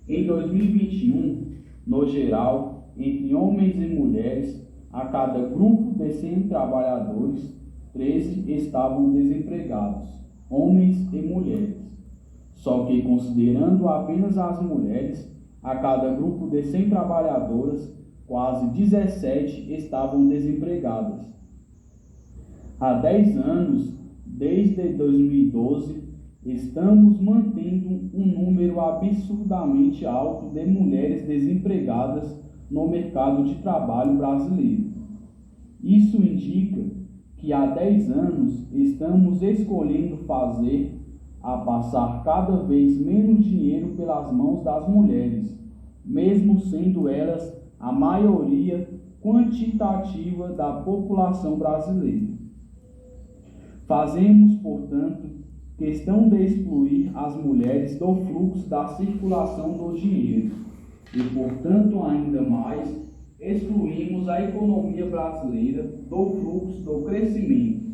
Em 2021, no geral, entre homens e mulheres, a cada grupo de 100 trabalhadores, 13 estavam desempregados, homens e mulheres. Só que, considerando apenas as mulheres, a cada grupo de 100 trabalhadoras, quase 17 estavam desempregadas. Há 10 anos, desde 2012, estamos mantendo um número absurdamente alto de mulheres desempregadas no mercado de trabalho brasileiro. Isso indica que há 10 anos estamos escolhendo fazer a passar cada vez menos dinheiro pelas mãos das mulheres, mesmo sendo elas a maioria quantitativa da população brasileira. Fazemos, portanto, questão de excluir as mulheres do fluxo da circulação do dinheiro e, portanto, ainda mais, excluímos a economia brasileira do fluxo do crescimento,